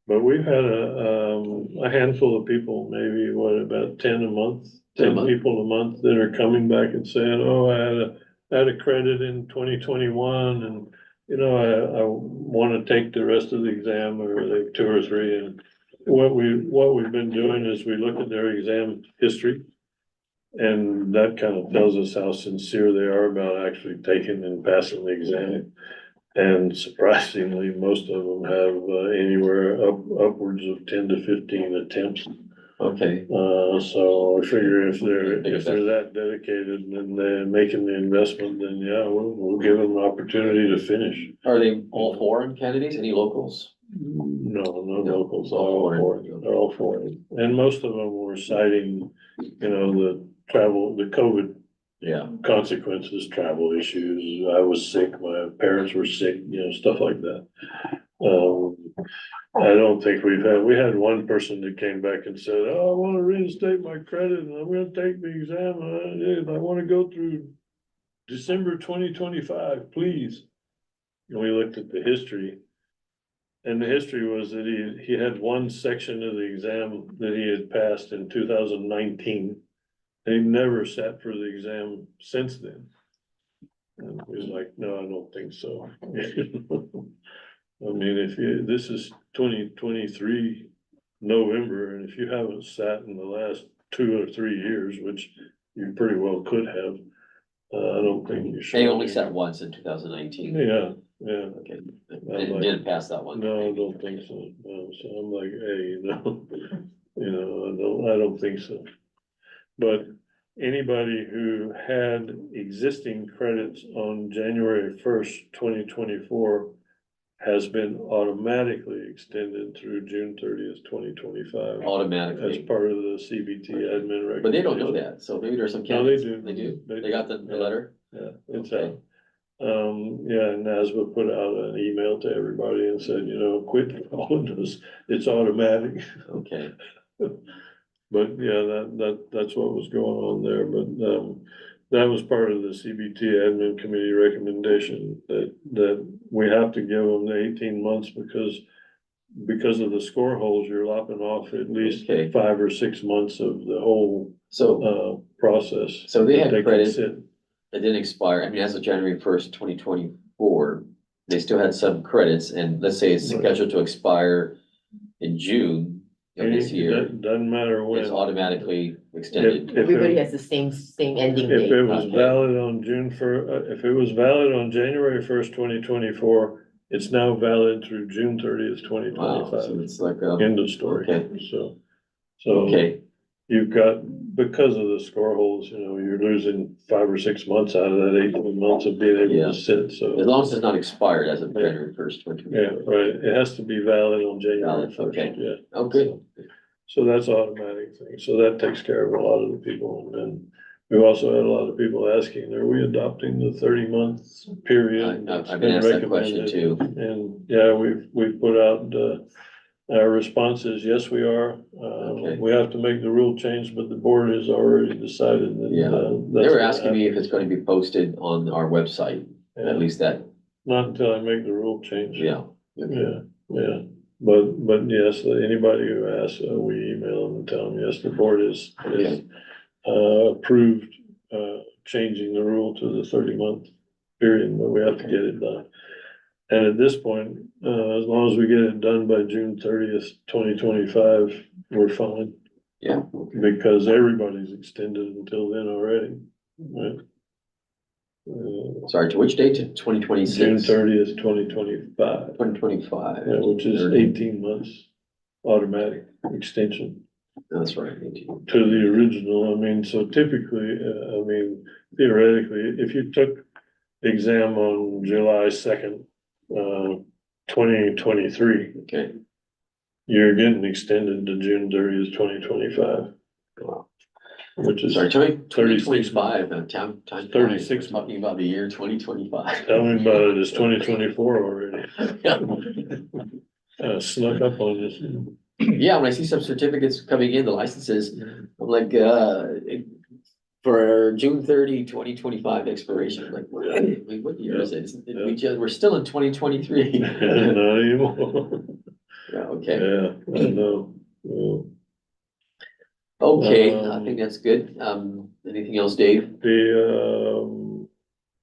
But we've had a handful of people, maybe what, about 10 a month? 10 a 10 month. people a month that are coming back and saying, oh, I had a credit in 2021 and, you know, I wanna take the rest of the exam or like 2 or 3. And what we've been doing is we look at their exam history. And that kind of tells us how sincere they are about actually taking and passing the exam. And surprisingly, most of them have anywhere upwards of 10 to 15 attempts. okay. So I figure if they're that dedicated and they're making the investment, then yeah, we'll give them an opportunity to finish. Are they all foreign candidates, any locals? No, no No, locals, all all foreign. foreign, they're all foreign. And most of them were citing, you know, the travel, the COVID Yeah, consequences, travel issues. I was sick, my parents were sick, you know, stuff like that. I don't think we had one person that came back and said, oh, I wanna reinstate my credit and I'm gonna take the exam. I wanna go through December 2025, please. And we looked at the history. And the history was that he had one section of the exam that he had passed in 2019. And he never sat for the exam since then. And he was like, no, I don't think so. I mean, this is 2023 November, and if you haven't sat in the last 2 or 3 years, which you pretty well could have, I don't think you should. they only sat once in 2019. Yeah, yeah. Okay, like- didn't pass that one. No, I don't think so. No, so I'm like, hey, I don't think so. But anybody who had existing credits on January 1st, 2024 has been automatically extended through June 30th, 2025. As Automatically, part of the CBT admin recommendation. but they don't know that, so maybe there's some No, they candidates. do. They do, They they got the do. letter? Yeah, it's Okay. out. Yeah, NASBA put out an email to everybody and said, you know, quit calling us, it's automatic. Okay, But yeah, that's what was going on there, but, that was part of the CBT admin committee recommendation that we have to give them the 18 months because of the score holes, you're lopping off at least Okay. 5 or 6 months of the whole, so process. So they that had can credit. sit. it didn't expire, I mean, as of January 1st, 2024, they still had some credits, and let's say it's Right. scheduled to expire in June of this year, Doesn't matter when. it's automatically extended. If Everybody it- has the same ending If it date. was Okay. valid on if it was valid on January 1st, 2024, it's now valid through June 30th, twenty Wow, so twenty-five. it's like, End of story. okay. So Okay, you've got, because of the score holes, you know, you're losing 5 or 6 months out of that 18 months of being able Yeah. to sit, as so. long as it's not expired as of Yeah. January 1st, Yeah, 2024. right, it has to be valid on January Valid, 1st, okay. yeah. Oh, good. So that's automatic thing, so that takes care of a lot of the people, and then we've also had a lot of people asking, are we adopting the 30-month period? that's I've been asked that question recommended? too. And, yeah, we've put out, our response is, yes, we are, Okay. we have to make the rule change, but the board has already decided that. Yeah. They that's were gonna asking me if happen. it's gonna be posted on our website, Yeah, at least that, not until I make the rule change. yeah. Okay. Yeah, but yes, anybody who asks, we email them and tell them, yes, the board is Okay. approved, changing the rule to the 30-month period, but we have to get it done. And at this point, as long as we get it done by June 30th, 2025, we're fine. Yeah. Because everybody's extended until then already, right? Sorry, to which date? To June 2026? 30th, 2025. 2025. Yeah, which is 18 months automatic extension That's right, 18. to the original. I mean, so typically, I mean, theoretically, if you took the exam on July 2nd, 2023, Okay, you're getting extended to June 30th, 2025, Wow. which is, Sorry, 36 2025, time 36 talking about the year 2025. tell me about it, it's 2024 already. Snuck up on us. Yeah, when I see some certificates coming in, the licenses, I'm like, for June 30, 2025 expiration, I'm like, what year is it? We're still in 2023. Not anymore. Yeah, okay, Yeah, I know. Yeah. okay, I think that's good. Anything else, Dave? The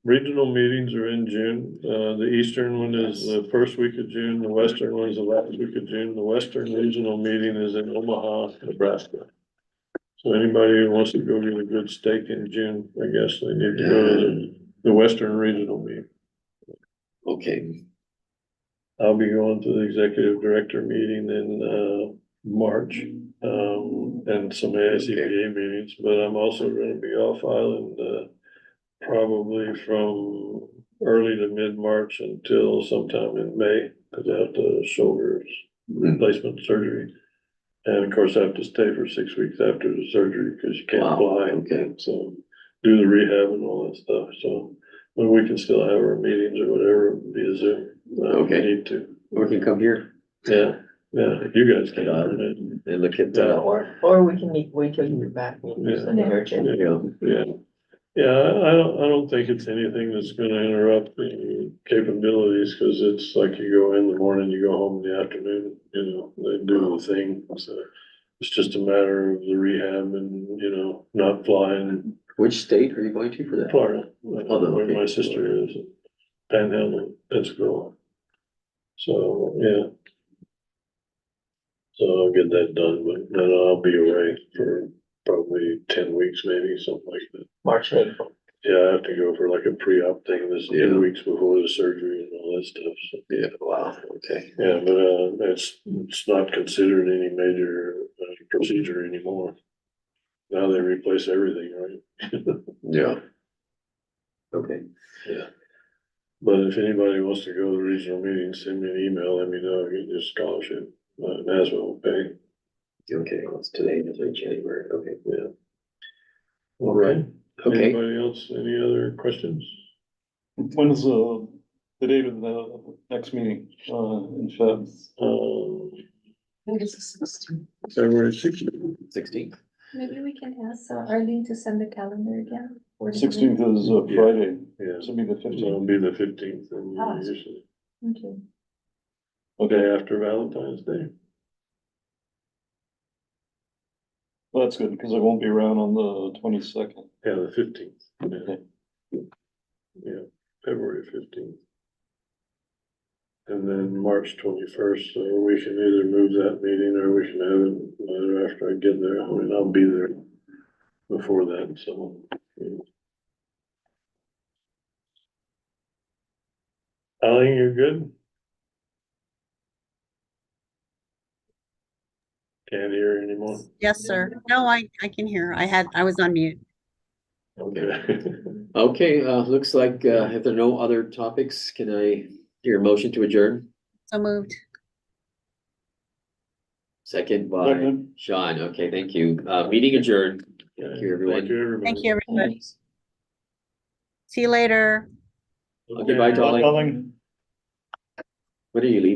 regional meetings are in June. The eastern one is the first week of June, the western one is the last week of June. The western regional meeting is in Omaha, Nebraska. So anybody who wants to go get a good steak in June, I guess they need to go to the western regional meeting. Okay, I'll be going to the executive director meeting in March, and some AICPA meetings, but I'm also gonna be off island, probably from early to mid-March until sometime in May, because I have the shoulder replacement surgery. And of course, I have to stay for 6 weeks after the surgery, because you can't Wow, fly, okay. so do the rehab and all that stuff, so. But we can still have our meetings or whatever via Zoom, if we Okay. need to. Or can come here Yeah, you guys can. and look at, Or we can wait till you're back. Yeah. Send it urgent. Yeah, I don't think it's anything that's gonna interrupt the capabilities, cause it's like you go in the morning, you go home in the afternoon, they do the thing, so. It's just a matter of the rehab and, not flying which state are you going to for that? Florida, Oh, where okay. my sister is, Panhandle, Pensacola. So, yeah. So I'll get that done, but then I'll be away for probably 10 weeks, maybe, something like that. March and April. Yeah, I have to go for like a pre-op thing, this Yeah. 2 weeks before the surgery and all that stuff, so. Yeah, wow, okay. Yeah, but, it's not considered any major procedure anymore. Now they replace everything, right? Yeah. Okay. Yeah. But if anybody wants to go to the regional meeting, send me an email, let me know, get your scholarship, NASMA will pay. Okay, well, it's today, it's in January, okay. Yeah. All right. Okay, Anybody else, any other questions? When is the date of the next meeting, in Feb? February 16th. 16th. Maybe we can ask Arlene to send the calendar again. for the- 16th is a Friday, Yeah, so it'll be the so 15th. it'll be the 15th, and Ah. usually Okay. the day after Valentine's Day. Well, that's good, because I won't be around on the 22nd. Yeah, the 15th. Yeah. Okay. Yeah, February 15th. And then March 21st, so we can either move that meeting or we can have it after I get there. I mean, I'll be there before that, so. Yeah. Eileen, you're good? Can't hear anymore. Yes, sir. No, I can hear. I was on mute. Okay. Okay, looks like, if there are no other topics, can I hear a motion to adjourn? So moved. Second by Second. Sean, okay, thank you. Meeting adjourned. Thank you, everyone. Thank you, everybody. Thank you, everybody. See you later. Okay, bye, Dolly. Calling. When are you leaving?